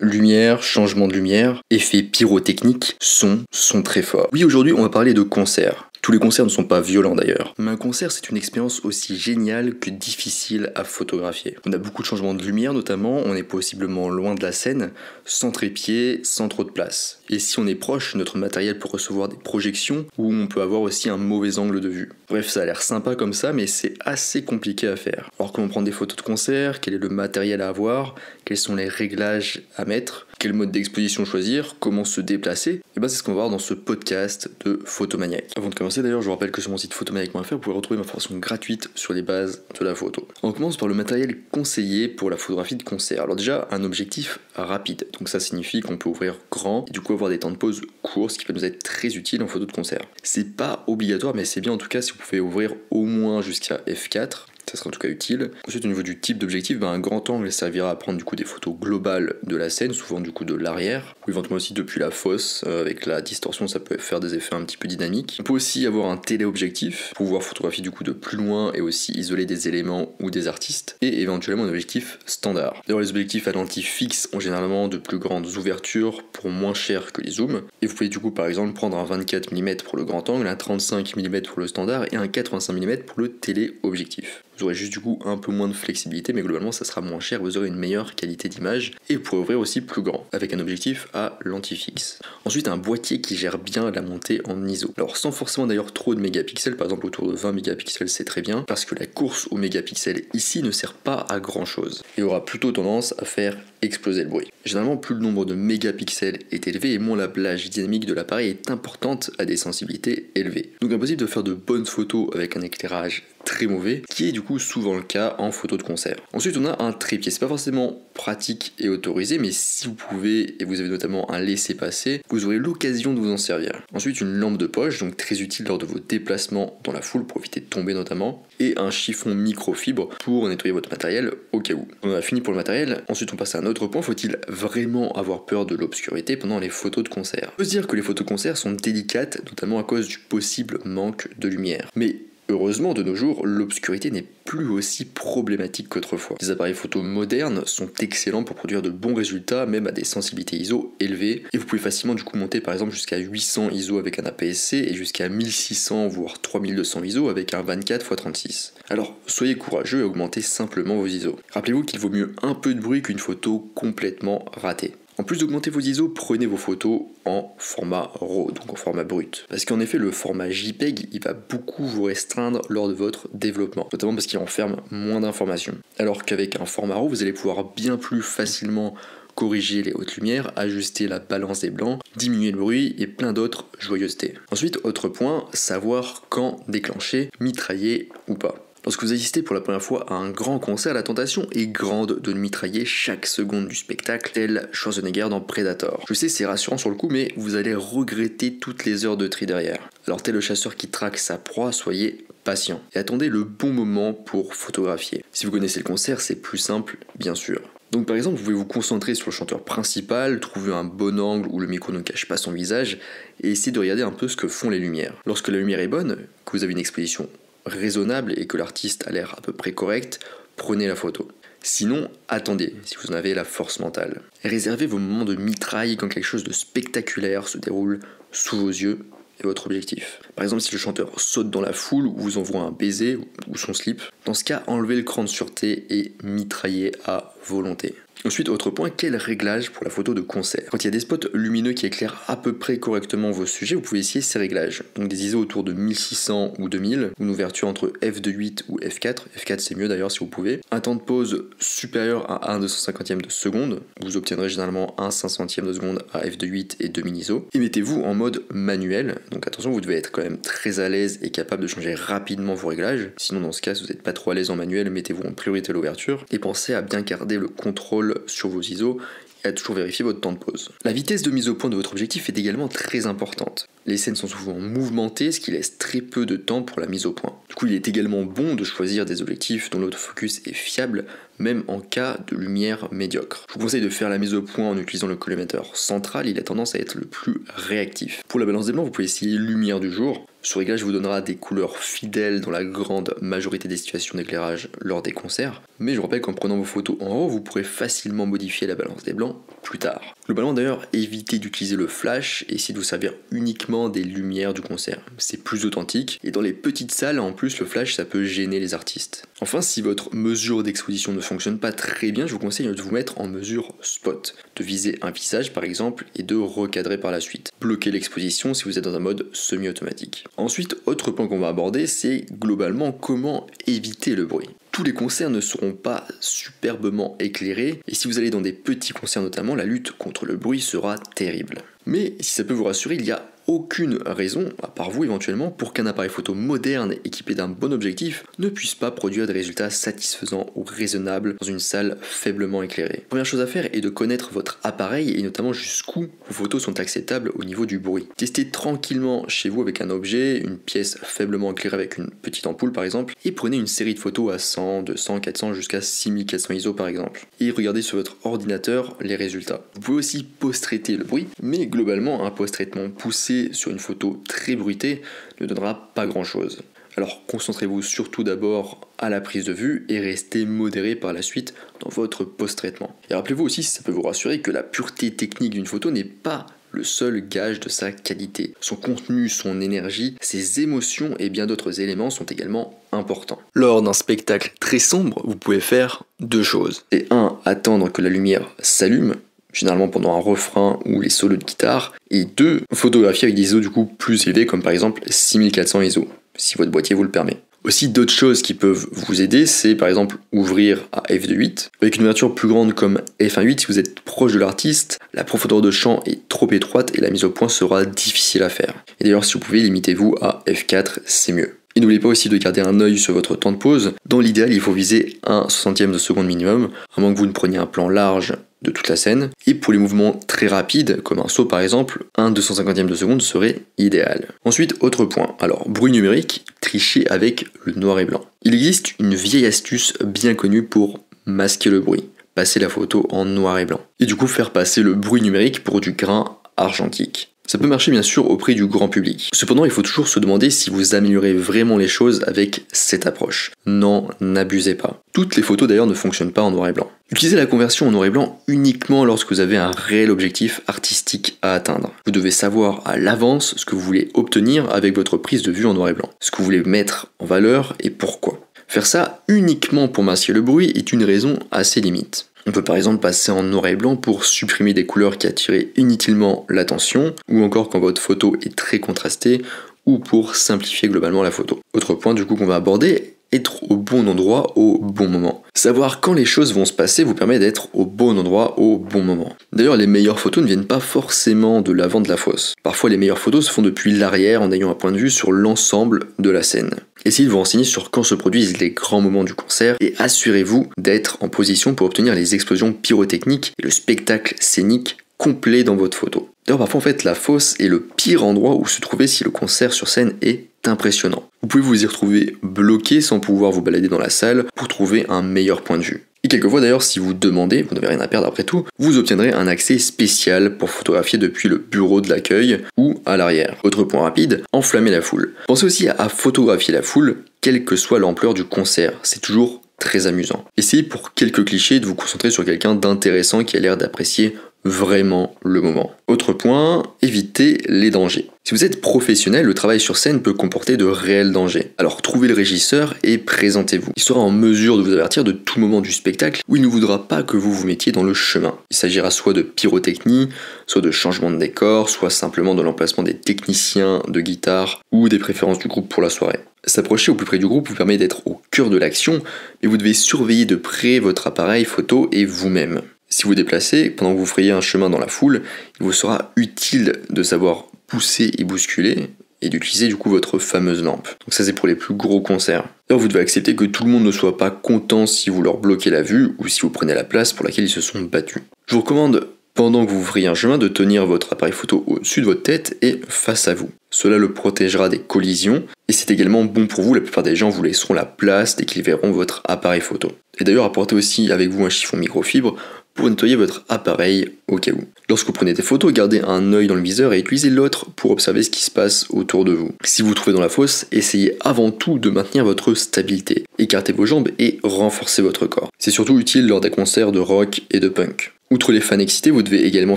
Lumière, changement de lumière, effet pyrotechnique, son très fort. Oui, aujourd'hui on va parler de concert. Tous les concerts ne sont pas violents d'ailleurs. Mais un concert, c'est une expérience aussi géniale que difficile à photographier. On a beaucoup de changements de lumière notamment, on est possiblement loin de la scène, sans trépied, sans trop de place. Et si on est proche, notre matériel peut recevoir des projections, ou on peut avoir aussi un mauvais angle de vue. Bref, ça a l'air sympa comme ça, mais c'est assez compliqué à faire. Alors comment prendre des photos de concert, quel est le matériel à avoir, quels sont les réglages à mettre, quel mode d'exposition choisir, comment se déplacer, et c'est ce qu'on va voir dans ce podcast de Photomaniac. Avant de commencer d'ailleurs, je vous rappelle que sur mon site photomaniac.fr, vous pouvez retrouver ma formation gratuite sur les bases de la photo. On commence par le matériel conseillé pour la photographie de concert. Alors déjà, un objectif rapide, donc ça signifie qu'on peut ouvrir grand et du coup avoir des temps de pause courts, ce qui peut nous être très utile en photo de concert. C'est pas obligatoire, mais c'est bien en tout cas si vous pouvez ouvrir au moins jusqu'à f4. Ça sera en tout cas utile. Ensuite, au niveau du type d'objectif, un grand angle servira à prendre du coup des photos globales de la scène, souvent du coup de l'arrière, ou éventuellement aussi depuis la fosse. Avec la distorsion, ça peut faire des effets un petit peu dynamiques. On peut aussi avoir un téléobjectif pour pouvoir photographier du coup de plus loin et aussi isoler des éléments ou des artistes, et éventuellement un objectif standard. D'ailleurs, les objectifs à lentille fixe ont généralement de plus grandes ouvertures pour moins cher que les zooms, et vous pouvez du coup par exemple prendre un 24 mm pour le grand angle, un 35 mm pour le standard et un 85 mm pour le téléobjectif. Vous aurez juste du coup un peu moins de flexibilité, mais globalement ça sera moins cher, vous aurez une meilleure qualité d'image et vous pourrez ouvrir aussi plus grand avec un objectif à lentille fixe. Ensuite, un boîtier qui gère bien la montée en ISO. Alors sans forcément d'ailleurs trop de mégapixels, par exemple autour de 20 mégapixels c'est très bien, parce que la course aux mégapixels ici ne sert pas à grand chose et aura plutôt tendance à faire exploser le bruit. Généralement, plus le nombre de mégapixels est élevé et moins la plage dynamique de l'appareil est importante à des sensibilités élevées. Donc impossible de faire de bonnes photos avec un éclairage très mauvais, qui est du coup souvent le cas en photo de concert. Ensuite, on a un trépied. C'est pas forcément pratique et autorisé, mais si vous pouvez et vous avez notamment un laissez-passer, vous aurez l'occasion de vous en servir. Ensuite, une lampe de poche, donc très utile lors de vos déplacements dans la foule pour éviter de tomber notamment, et un chiffon microfibre pour nettoyer votre matériel au cas où. On a fini pour le matériel. Ensuite, on passe à un autre point. Faut-il vraiment avoir peur de l'obscurité pendant les photos de concert? On peut se dire que les photos de concert sont délicates, notamment à cause du possible manque de lumière. Mais heureusement, de nos jours, l'obscurité n'est plus aussi problématique qu'autrefois. Les appareils photo modernes sont excellents pour produire de bons résultats, même à des sensibilités ISO élevées, et vous pouvez facilement du coup monter par exemple jusqu'à 800 ISO avec un APS-C et jusqu'à 1600 voire 3200 ISO avec un 24x36. Alors soyez courageux et augmentez simplement vos ISO. Rappelez-vous qu'il vaut mieux un peu de bruit qu'une photo complètement ratée. En plus d'augmenter vos ISO, prenez vos photos en format RAW, donc en format brut. Parce qu'en effet, le format JPEG, il va beaucoup vous restreindre lors de votre développement, notamment parce qu'il renferme moins d'informations. Alors qu'avec un format RAW, vous allez pouvoir bien plus facilement corriger les hautes lumières, ajuster la balance des blancs, diminuer le bruit et plein d'autres joyeusetés. Ensuite, autre point, savoir quand déclencher, mitrailler ou pas. Lorsque vous assistez pour la première fois à un grand concert, la tentation est grande de mitrailler chaque seconde du spectacle, tel Schwarzenegger dans Predator. Je sais, c'est rassurant sur le coup, mais vous allez regretter toutes les heures de tri derrière. Alors tel le chasseur qui traque sa proie, soyez patient et attendez le bon moment pour photographier. Si vous connaissez le concert, c'est plus simple, bien sûr. Donc par exemple, vous pouvez vous concentrer sur le chanteur principal, trouver un bon angle où le micro ne cache pas son visage, et essayer de regarder un peu ce que font les lumières. Lorsque la lumière est bonne, que vous avez une exposition raisonnable et que l'artiste a l'air à peu près correct, prenez la photo. Sinon, attendez, si vous en avez la force mentale. Réservez vos moments de mitraille quand quelque chose de spectaculaire se déroule sous vos yeux et votre objectif. Par exemple, si le chanteur saute dans la foule ou vous envoie un baiser ou son slip, dans ce cas, enlevez le cran de sûreté et mitraillez à volonté. Ensuite, autre point, quel réglage pour la photo de concert? Quand il y a des spots lumineux qui éclairent à peu près correctement vos sujets, vous pouvez essayer ces réglages. Donc des ISO autour de 1600 ou 2000, ou une ouverture entre f2.8 ou f4. f4 c'est mieux d'ailleurs si vous pouvez. Un temps de pause supérieur à 1/250 de seconde. Vous obtiendrez généralement 1/500 de seconde à f2.8 et 2000 ISO. Et mettez-vous en mode manuel. Donc attention, vous devez être quand même très à l'aise et capable de changer rapidement vos réglages. Sinon dans ce cas, si vous n'êtes pas trop à l'aise en manuel, mettez-vous en priorité à l'ouverture. Et pensez à bien garder le contrôle sur vos ISO et à toujours vérifier votre temps de pause. La vitesse de mise au point de votre objectif est également très importante. Les scènes sont souvent mouvementées, ce qui laisse très peu de temps pour la mise au point. Du coup, il est également bon de choisir des objectifs dont l'autofocus est fiable, même en cas de lumière médiocre. Je vous conseille de faire la mise au point en utilisant le collimateur central, il a tendance à être le plus réactif. Pour la balance des blancs, vous pouvez essayer lumière du jour. Ce réglage vous donnera des couleurs fidèles dans la grande majorité des situations d'éclairage lors des concerts, mais je vous rappelle qu'en prenant vos photos en RAW, vous pourrez facilement modifier la balance des blancs plus tard. Globalement d'ailleurs, évitez d'utiliser le flash et essayez de vous servir uniquement des lumières du concert. C'est plus authentique, et dans les petites salles, en plus, le flash ça peut gêner les artistes. Enfin, si votre mesure d'exposition ne fonctionne pas très bien, je vous conseille de vous mettre en mesure spot, de viser un visage par exemple et de recadrer par la suite. Bloquez l'exposition si vous êtes dans un mode semi-automatique. Ensuite, autre point qu'on va aborder, c'est globalement comment éviter le bruit. Tous les concerts ne seront pas superbement éclairés, et si vous allez dans des petits concerts notamment, la lutte contre le bruit sera terrible. Mais si ça peut vous rassurer, il y a aucune raison, à part vous éventuellement, pour qu'un appareil photo moderne équipé d'un bon objectif ne puisse pas produire des résultats satisfaisants ou raisonnables dans une salle faiblement éclairée. La première chose à faire est de connaître votre appareil et notamment jusqu'où vos photos sont acceptables au niveau du bruit. Testez tranquillement chez vous avec un objet, une pièce faiblement éclairée avec une petite ampoule par exemple, et prenez une série de photos à 100, 200, 400 jusqu'à 6400 ISO par exemple. Et regardez sur votre ordinateur les résultats. Vous pouvez aussi post-traiter le bruit, mais globalement un post-traitement poussé sur une photo très bruitée ne donnera pas grand chose. Alors concentrez-vous surtout d'abord à la prise de vue et restez modéré par la suite dans votre post-traitement. Et rappelez-vous aussi, si ça peut vous rassurer, que la pureté technique d'une photo n'est pas le seul gage de sa qualité. Son contenu, son énergie, ses émotions et bien d'autres éléments sont également importants. Lors d'un spectacle très sombre, vous pouvez faire deux choses. Et un, attendre que la lumière s'allume, généralement pendant un refrain ou les solos de guitare, et 2, photographier avec des ISO du coup plus élevés, comme par exemple 6400 ISO, si votre boîtier vous le permet. Aussi d'autres choses qui peuvent vous aider, c'est par exemple ouvrir à f2.8. Avec une ouverture plus grande comme f1.8, si vous êtes proche de l'artiste, la profondeur de champ est trop étroite et la mise au point sera difficile à faire. Et d'ailleurs si vous pouvez, limitez-vous à f4, c'est mieux. Et n'oubliez pas aussi de garder un œil sur votre temps de pause. Dans l'idéal, il faut viser 1/60 de seconde minimum, à moins que vous ne preniez un plan large de toute la scène. Et pour les mouvements très rapides, comme un saut par exemple, 1/250 de seconde serait idéal. Ensuite, autre point, alors bruit numérique, trichez avec le noir et blanc. Il existe une vieille astuce bien connue pour masquer le bruit, passer la photo en noir et blanc. Et du coup faire passer le bruit numérique pour du grain argentique. Ça peut marcher bien sûr auprès du grand public. Cependant, il faut toujours se demander si vous améliorez vraiment les choses avec cette approche. Non, n'abusez pas. Toutes les photos d'ailleurs ne fonctionnent pas en noir et blanc. Utilisez la conversion en noir et blanc uniquement lorsque vous avez un réel objectif artistique à atteindre. Vous devez savoir à l'avance ce que vous voulez obtenir avec votre prise de vue en noir et blanc, ce que vous voulez mettre en valeur et pourquoi. Faire ça uniquement pour masquer le bruit est une raison assez limite. On peut par exemple passer en noir et blanc pour supprimer des couleurs qui attiraient inutilement l'attention, ou encore quand votre photo est très contrastée, ou pour simplifier globalement la photo. Autre point du coup qu'on va aborder, être au bon endroit au bon moment. Savoir quand les choses vont se passer vous permet d'être au bon endroit au bon moment. D'ailleurs, les meilleures photos ne viennent pas forcément de l'avant de la fosse. Parfois, les meilleures photos se font depuis l'arrière en ayant un point de vue sur l'ensemble de la scène. Essayez de vous renseigner sur quand se produisent les grands moments du concert et assurez-vous d'être en position pour obtenir les explosions pyrotechniques et le spectacle scénique complet dans votre photo. D'ailleurs, parfois, en fait, la fosse est le pire endroit où se trouver si le concert sur scène est impressionnant. Vous pouvez vous y retrouver bloqué sans pouvoir vous balader dans la salle pour trouver un meilleur point de vue. Et quelquefois d'ailleurs, si vous demandez, vous n'avez rien à perdre après tout, vous obtiendrez un accès spécial pour photographier depuis le bureau de l'accueil ou à l'arrière. Autre point rapide, enflammer la foule. Pensez aussi à photographier la foule, quelle que soit l'ampleur du concert, c'est toujours très amusant. Essayez pour quelques clichés de vous concentrer sur quelqu'un d'intéressant qui a l'air d'apprécier vraiment le moment. Autre point, évitez les dangers. Si vous êtes professionnel, le travail sur scène peut comporter de réels dangers. Alors trouvez le régisseur et présentez-vous. Il sera en mesure de vous avertir de tout moment du spectacle où il ne voudra pas que vous vous mettiez dans le chemin. Il s'agira soit de pyrotechnie, soit de changement de décor, soit simplement de l'emplacement des techniciens de guitare ou des préférences du groupe pour la soirée. S'approcher au plus près du groupe vous permet d'être au cœur de l'action, mais vous devez surveiller de près votre appareil photo et vous-même. Si vous vous déplacez, pendant que vous frayez un chemin dans la foule, il vous sera utile de savoir pousser et bousculer et d'utiliser du coup votre fameuse lampe. Donc ça c'est pour les plus gros concerts. D'ailleurs vous devez accepter que tout le monde ne soit pas content si vous leur bloquez la vue ou si vous prenez la place pour laquelle ils se sont battus. Je vous recommande pendant que vous frayez un chemin, de tenir votre appareil photo au-dessus de votre tête et face à vous. Cela le protégera des collisions et c'est également bon pour vous, la plupart des gens vous laisseront la place dès qu'ils verront votre appareil photo. Et d'ailleurs apportez aussi avec vous un chiffon microfibre pour nettoyer votre appareil au cas où. Lorsque vous prenez des photos, gardez un œil dans le viseur et utilisez l'autre pour observer ce qui se passe autour de vous. Si vous vous trouvez dans la fosse, essayez avant tout de maintenir votre stabilité. Écartez vos jambes et renforcez votre corps. C'est surtout utile lors des concerts de rock et de punk. Outre les fans excités, vous devez également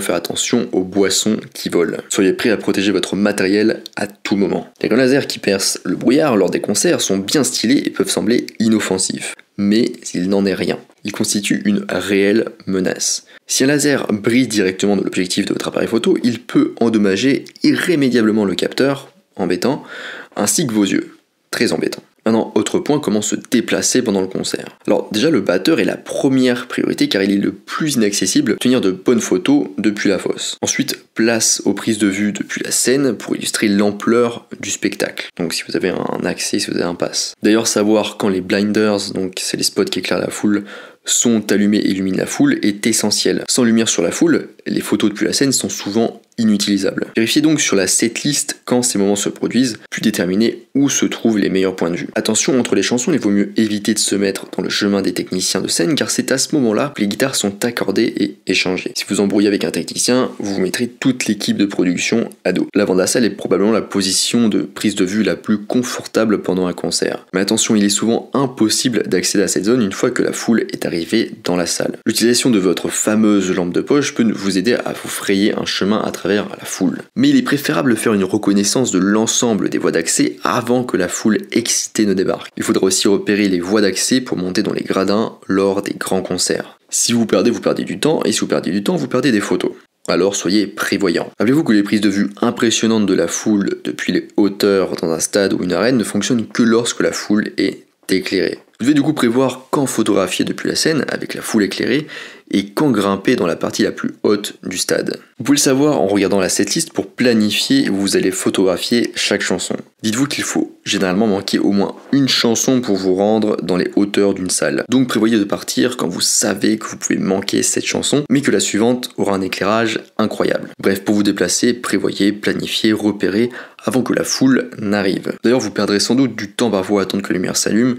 faire attention aux boissons qui volent. Soyez prêts à protéger votre matériel à tout moment. Les rayons laser qui percent le brouillard lors des concerts sont bien stylés et peuvent sembler inoffensifs. Mais il n'en est rien. Ils constituent une réelle menace. Si un laser brille directement dans l'objectif de votre appareil photo, il peut endommager irrémédiablement le capteur, embêtant, ainsi que vos yeux, très embêtant. Maintenant, autre point, comment se déplacer pendant le concert. Alors déjà, le batteur est la première priorité car il est le plus inaccessible pour tenir de bonnes photos depuis la fosse. Ensuite, place aux prises de vue depuis la scène pour illustrer l'ampleur du spectacle. Donc si vous avez un accès, si vous avez un pass. D'ailleurs, savoir quand les blinders, donc c'est les spots qui éclairent la foule, sont allumés et illuminent la foule est essentiel. Sans lumière sur la foule, les photos depuis la scène sont souvent inutilisables. Vérifiez donc sur la setlist quand ces moments se produisent, puis déterminez où se trouvent les meilleurs points de vue. Attention, entre les chansons, il vaut mieux éviter de se mettre dans le chemin des techniciens de scène car c'est à ce moment-là que les guitares sont accordées et échangées. Si vous embrouillez avec un technicien, vous mettrez toute l'équipe de production à dos. L'avant de la salle est probablement la position de prise de vue la plus confortable pendant un concert. Mais attention, il est souvent impossible d'accéder à cette zone une fois que la foule est arrivée dans la salle. L'utilisation de votre fameuse lampe de poche peut vous aider à vous frayer un chemin à travers la foule. Mais il est préférable de faire une reconnaissance de l'ensemble des voies d'accès avant que la foule excitée ne débarque. Il faudra aussi repérer les voies d'accès pour monter dans les gradins lors des grands concerts. Si vous perdez du temps, et si vous perdez du temps, vous perdez des photos. Alors soyez prévoyants. Rappelez-vous que les prises de vue impressionnantes de la foule depuis les hauteurs dans un stade ou une arène ne fonctionnent que lorsque la foule est éclairée. Vous devez du coup prévoir quand photographier depuis la scène avec la foule éclairée et quand grimper dans la partie la plus haute du stade. Vous pouvez le savoir en regardant la setlist pour planifier où vous allez photographier chaque chanson. Dites-vous qu'il faut généralement manquer au moins une chanson pour vous rendre dans les hauteurs d'une salle. Donc prévoyez de partir quand vous savez que vous pouvez manquer cette chanson, mais que la suivante aura un éclairage incroyable. Bref, pour vous déplacer, prévoyez, planifiez, repérez avant que la foule n'arrive. D'ailleurs, vous perdrez sans doute du temps parfois à attendre que la lumière s'allume,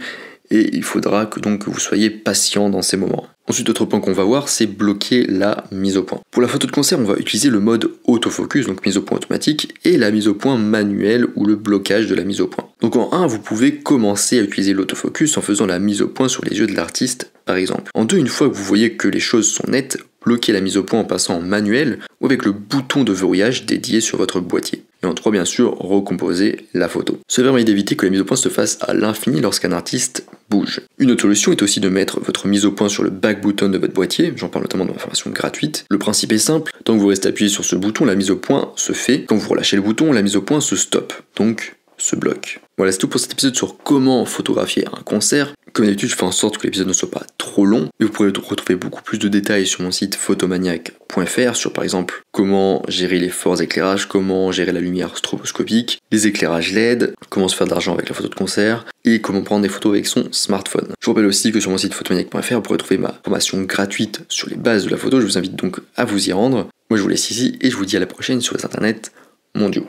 et il faudra que vous soyez patient dans ces moments. Ensuite, autre point qu'on va voir, c'est bloquer la mise au point. Pour la photo de concert, on va utiliser le mode autofocus, donc mise au point automatique, et la mise au point manuelle ou le blocage de la mise au point. Donc en 1, vous pouvez commencer à utiliser l'autofocus en faisant la mise au point sur les yeux de l'artiste, par exemple. En 2, une fois que vous voyez que les choses sont nettes, bloquez la mise au point en passant en manuel ou avec le bouton de verrouillage dédié sur votre boîtier. Et en 3, bien sûr, recomposer la photo. Cela permet d'éviter que la mise au point se fasse à l'infini lorsqu'un artiste bouge. Une autre solution est aussi de mettre votre mise au point sur le back button de votre boîtier, j'en parle notamment dans ma formation gratuite. Le principe est simple, tant que vous restez appuyé sur ce bouton, la mise au point se fait. Quand vous relâchez le bouton, la mise au point se stoppe, donc se bloque. Voilà, c'est tout pour cet épisode sur comment photographier un concert. Comme d'habitude, je fais en sorte que l'épisode ne soit pas trop long, mais vous pourrez retrouver beaucoup plus de détails sur mon site photomaniac.fr sur par exemple comment gérer les forts éclairages, comment gérer la lumière stroboscopique, les éclairages LED, comment se faire de l'argent avec la photo de concert et comment prendre des photos avec son smartphone. Je vous rappelle aussi que sur mon site photomaniac.fr, vous pourrez trouver ma formation gratuite sur les bases de la photo. Je vous invite donc à vous y rendre. Moi, je vous laisse ici et je vous dis à la prochaine sur les internets mondiaux.